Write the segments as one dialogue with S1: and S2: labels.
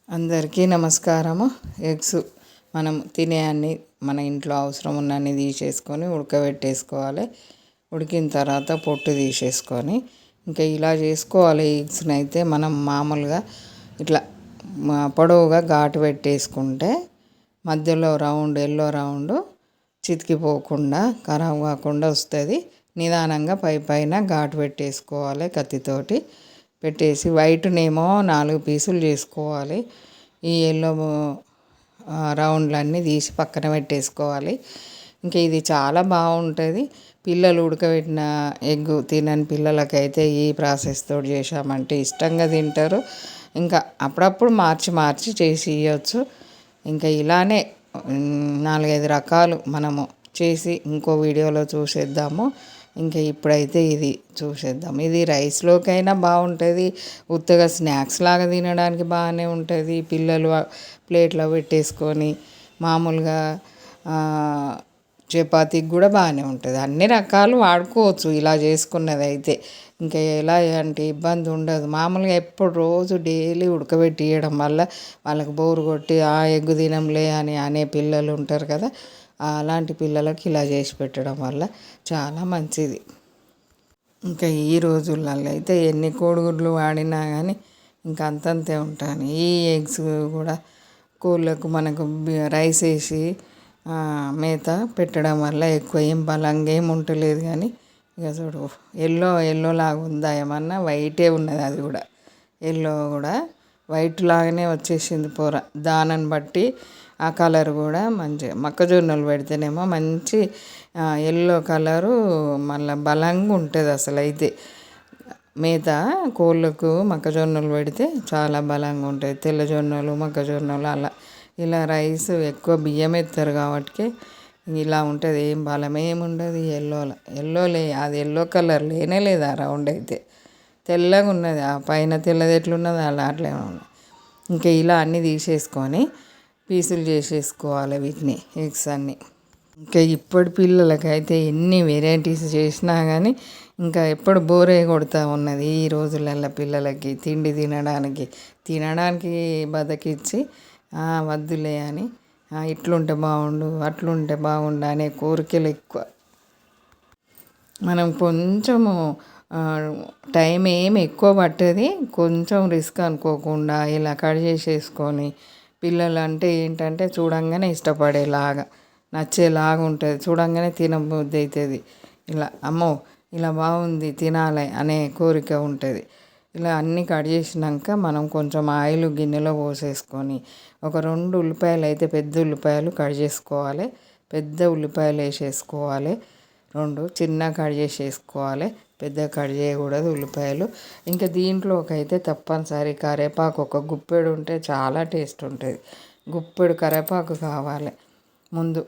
S1: అందరికీ నమస్కారము. ఎగ్స్ మనం తినే అన్ని మన ఇంట్లో అవసరం ఉన్నన్ని తీసేసుకొని ఉడకబెట్టేసుకోవాలి. ఉడికిన తర్వాత పొట్టు తీసేసుకొని ఇంకా ఇలా చేసుకోవాలి. ఎగ్స్ని అయితే మనం మామూలుగా ఇట్లా పొడవుగా ఘాటు పెట్టేసుకుంటే మధ్యలో రౌండ్ ఎల్లో రౌండ్ చితికిపోకుండా ఖరాబ్ కాకుండా వస్తుంది. నిదానంగా పైన ఘాటు పెట్టేసుకోవాలి. కత్తితోటి పెట్టేసి వైట్నేమో 4 పీసులు చేసుకోవాలి. ఈ ఎల్లో రౌండ్లన్నీ తీసి పక్కన పెట్టేసుకోవాలి. ఇంకా ఇది చాలా బాగుంటుంది. పిల్లలు ఉడకబెట్టిన ఎగ్గు తినని పిల్లలకైతే ఈ ప్రాసెస్ తోటి చేసామంటే ఇష్టంగా తింటారు. ఇంకా అప్పుడప్పుడు మార్చి చేసి ఇవ్వచ్చు. ఇంకా ఇలానే 4-5 రకాలు మనము చేసి ఇంకో వీడియోలో చూసేద్దాము. ఇంకా ఇప్పుడైతే ఇది చూసేద్దాం. ఇది రైస్లోకైనా బాగుంటుంది, ఉత్తగా స్నాక్స్ లాగా తినడానికి బాగానే ఉంటుంది. పిల్లలు ప్లేట్లో పెట్టేసుకొని మామూలుగా చపాతీకి కూడా బాగానే ఉంటుంది. అన్ని రకాలు వాడుకోవచ్చు ఇలా చేసుకున్నది అయితే. ఇంకా ఎలా అంటే ఇబ్బంది ఉండదు. మామూలుగా ఎప్పుడు రోజు డైలీ ఉడకబెట్టి ఇవ్వడం వల్ల వాళ్ళకి బోరు కొట్టి ఆ ఎగ్గు తినంలే అని అనే పిల్లలు ఉంటారు కదా. అలాంటి పిల్లలకి ఇలా చేసి పెట్టడం వల్ల చాలా మంచిది. ఇంకా ఈ రోజులలో అయితే ఎన్ని కోడిగుడ్లు వాడినా కానీ ఇంకా అంతంతే ఉంటాను. ఈ ఎగ్స్ కూడా కోళ్ళకు మనకు రైస్ వేసి మేత పెట్టడం వల్ల ఎక్కువ ఏం బలంగా ఏం ఉండలేదు. కానీ ఇక చూడు ఎల్లో లాగా ఉందా ఏమన్నా, వైటే ఉన్నది. అది కూడా ఎల్లో కూడా వైట్ లాగానే వచ్చేసింది పొర. దానిని బట్టి ఆ కలర్ కూడా మంచి మొక్కజొన్నలు పెడితేనేమో మంచి ఎల్లో కలరు మళ్ళీ బలంగా ఉంటుంది. అసలు అయితే మేత కోళ్ళకు మొక్కజొన్నలు పెడితే చాలా బలంగా ఉంటుంది. తెల్లజొన్నలు మొక్కజొన్నలు అలా ఇలా రైస్ ఎక్కువ బియ్యం ఎత్తారు కాబట్టి ఇలా ఉంటుంది. ఏం బలం ఏమి ఉండదు. అది ఎల్లో కలర్ లేనే లేదు. ఆ రౌండ్ అయితే తెల్లగా ఉన్నది. ఆ పైన తెల్లది ఎట్లున్నది అట్లే ఉన్నది. ఇంకా ఇలా అన్నీ తీసేసుకొని పీసులు చేసేసుకోవాలి వీటిని, ఎగ్స్ అన్నీ. ఇంకా ఇప్పటి పిల్లలకైతే ఎన్ని వెరైటీస్ చేసినా కానీ ఇంకా ఎప్పుడు బోరే కొడుతూ ఉన్నది. ఈ రోజులలో పిల్లలకి తిండి తినడానికి బతికిచ్చి వద్దులే అని ఇట్లుంటే బాగుండు అట్లుంటే బాగుండు అనే కోరికలు ఎక్కువ. మనం కొంచెము టైం ఏమి ఎక్కువ పట్టది. కొంచెం రిస్క్ అనుకోకుండా ఇలా కట్ చేసేసుకొని పిల్లలు అంటే ఏంటంటే చూడంగానే ఇష్టపడేలాగా నచ్చేలాగా ఉంటుంది. చూడంగానే తినబుద్ధి అవుతుంది. ఇలా అమ్మో ఇలా బాగుంది తినాలి అనే కోరిక ఉంటుంది. ఇలా అన్నీ కట్ చేసినాక మనం కొంచెం ఆయిల్ గిన్నెలో పోసేసుకొని ఒక 2 ఉల్లిపాయలు అయితే పెద్ద ఉల్లిపాయలు కట్ చేసుకోవాలి. పెద్ద ఉల్లిపాయలు వేసేసుకోవాలి. 2 చిన్న కట్ చేసేసుకోవాలి. పెద్ద కట్ చేయకూడదు ఉల్లిపాయలు. ఇంకా దీంట్లోకి అయితే తప్పనిసరి కరివేపాకు ఒక గుప్పెడు ఉంటే చాలా టేస్ట్ ఉంటుంది. గుప్పెడు కరివేపాకు కావాలి ముందు.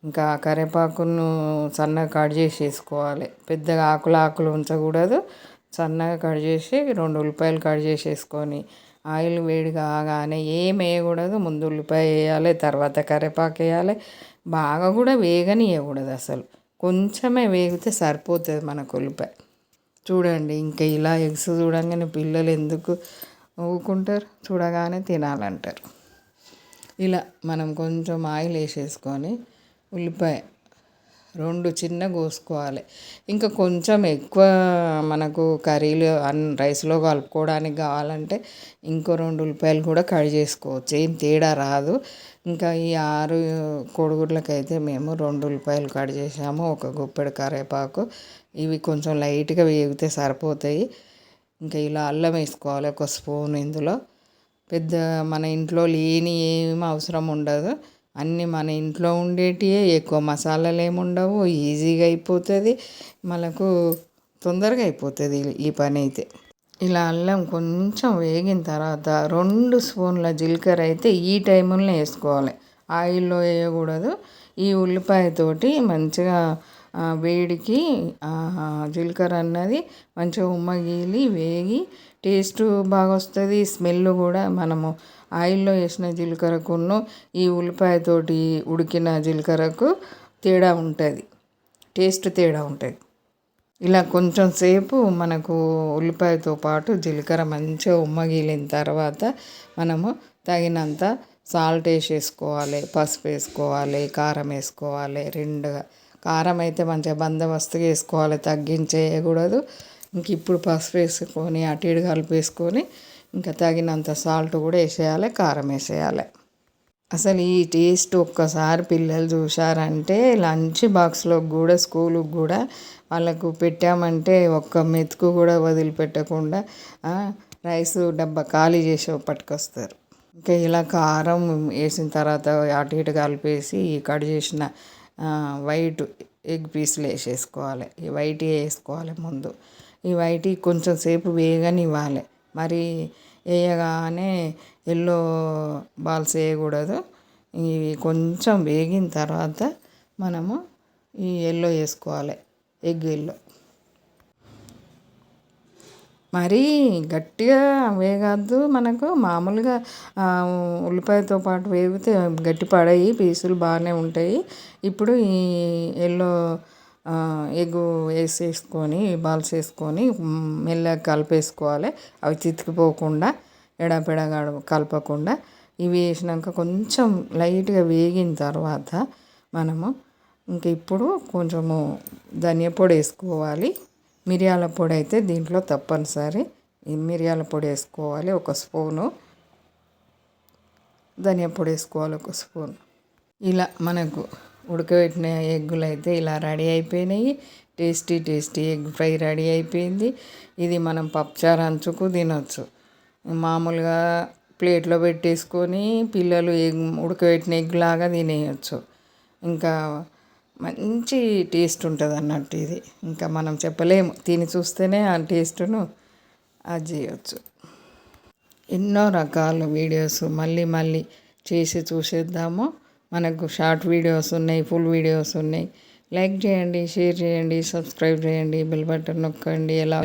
S1: ఇంకా కరివేపాకును సన్నగా కట్ చేసేసుకోవాలి. పెద్దగా ఆకులు ఉంచకూడదు. సన్నగా కట్ చేసి 2 ఉల్లిపాయలు కట్ చేసేసుకొని ఆయిల్ వేడి కాగానే ఏం వేయకూడదు. ముందు ఉల్లిపాయ వేయాలి, తర్వాత కరివేపాకు వేయాలి. బాగా కూడా వేగనియకూడదు. అసలు కొంచెమే వేగితే సరిపోతుంది మనకు ఉల్లిపాయ. చూడండి ఇంకా ఇలా ఎగ్స్ చూడంగానే పిల్లలు ఎందుకు ఊరుకుంటారు, చూడగానే తినాలంటారు. ఇలా మనం కొంచెం ఆయిల్ వేసేసుకొని ఉల్లిపాయ 2 చిన్నగా కోసుకోవాలి. ఇంకా కొంచెం ఎక్కువ మనకు కర్రీలు రైస్లో కలుపుకోవడానికి కావాలంటే ఇంకో 2 ఉల్లిపాయలు కూడా కట్ చేసుకోవచ్చు. ఏం తేడా రాదు. ఇంకా ఈ 6 కోడిగుడ్లకైతే మేము 2 ఉల్లిపాయలు కట్ చేసాము. ఒక గుప్పెడు కరివేపాకు. ఇవి కొంచెం లైట్గా వేగితే సరిపోతాయి. ఇంకా ఇలా అల్లం వేసుకోవాలి ఒక స్పూన్. ఇందులో పెద్ద మన ఇంట్లో లేని ఏమి అవసరం ఉండదు. అన్నీ మన ఇంట్లో ఉండేటివే. ఎక్కువ మసాలాలు ఏమి ఉండవు. ఈజీగా అయిపోతుంది. మనకు తొందరగా అయిపోతుంది ఈ పని అయితే. ఇలా అల్లం కొంచెం వేగిన తర్వాత 2 స్పూన్ల జీలకర్ర అయితే ఈ టైంలో వేసుకోవాలి. ఆయిల్లో వేయకూడదు. ఈ ఉల్లిపాయతోటి మంచిగా వేడికి జీలకర్ర అన్నది మంచిగా ఉమ్మగిలి వేగి టేస్ట్ బాగా వస్తుంది. స్మెల్ కూడా మనము ఆయిల్లో వేసిన జీలకర్రకును ఈ ఉల్లిపాయతోటి ఉడికిన జీలకర్రకు తేడా ఉంటుంది. టేస్ట్ తేడా ఉంటుంది. ఇలా కొంచెం సేపు మనకు ఉల్లిపాయతో పాటు జీలకర్ర మంచిగా ఉమ్మగిలిన తర్వాత మనము తగినంత సాల్ట్ వేసేసుకోవాలి, పసుపు వేసుకోవాలి, కారం వేసుకోవాలి. రెండుగా కారం అయితే మంచిగా బందోబస్తుగా వేసుకోవాలి, తగ్గించేయకూడదు. ఇంక ఇప్పుడు పసుపు వేసుకొని అటు ఇటు కలిపేసుకొని ఇంకా తగినంత సాల్ట్ కూడా వేసేయాలి, కారం వేసేయాలి. అసలు ఈ టేస్ట్ ఒక్కసారి పిల్లలు చూశారంటే లంచ్ బాక్స్లో కూడా స్కూల్కి కూడా వాళ్ళకు పెట్టామంటే ఒక్క మెతుకు కూడా వదిలిపెట్టకుండా రైస్ డబ్బా ఖాళీ చేసి పట్టుకొస్తారు. ఇంకా ఇలా కారం వేసిన తర్వాత అటు ఇటు కలిపేసి కట్ చేసిన వైట్ ఎగ్ పీసులు వేసేసుకోవాలి. ఈ వైట్ వేసుకోవాలి ముందు. ఈ వైట్ కొంచెం సేపు వేగనివ్వాలి. మరి వేయగానే ఎల్లో బాల్స్ వేయకూడదు. ఇవి కొంచెం వేగిన తర్వాత మనము ఈ ఎల్లో వేసుకోవాలి, ఎగ్ ఎల్లో. మరీ గట్టిగా వేగద్దు, మనకు మామూలుగా ఉల్లిపాయతో పాటు వేగితే గట్టి పడాయి, పీసులు బాగానే ఉంటాయి. ఇప్పుడు ఈ ఎల్లో ఎగ్ వేసేసుకొని బాల్స్ వేసుకొని మెల్లగా కలిపేసుకోవాలి. అవి చితికిపోకుండా ఎడపెడగా కలపకుండా. ఇవి వేసినాక కొంచెం లైట్గా వేగిన తర్వాత మనము ఇంక ఇప్పుడు కొంచెము ధనియా పొడి వేసుకోవాలి. మిరియాల పొడి అయితే దీంట్లో తప్పనిసరి. ఈ మిరియాల పొడి వేసుకోవాలి 1 స్పూను, ధనియా పొడి వేసుకోవాలి 1 స్పూన్. ఇలా మనకు ఉడకబెట్టిన ఎగ్గులు అయితే ఇలా రెడీ అయిపోయినాయి. టేస్టీ ఎగ్ ఫ్రై రెడీ అయిపోయింది. ఇది మనం పప్పుచారు అంచుకు తినొచ్చు. మామూలుగా ప్లేట్లో పెట్టేసుకొని పిల్లలు ఉడకబెట్టిన ఎగ్ లాగా తినేయచ్చు. ఇంకా మంచి టేస్ట్ ఉంటుంది అన్నట్టు ఇది. ఇంకా మనం చెప్పలేము, తిని చూస్తేనే ఆ టేస్ట్ను అది చేయొచ్చు. ఎన్నో రకాల వీడియోస్ మళ్ళీ చేసి చూసేద్దాము. మనకు షార్ట్ వీడియోస్ ఉన్నాయి, ఫుల్ వీడియోస్ ఉన్నాయి. లైక్ చేయండి, షేర్ చేయండి, సబ్స్క్రైబ్ చేయండి, బెల్ బటన్ నొక్కండి. ఎలా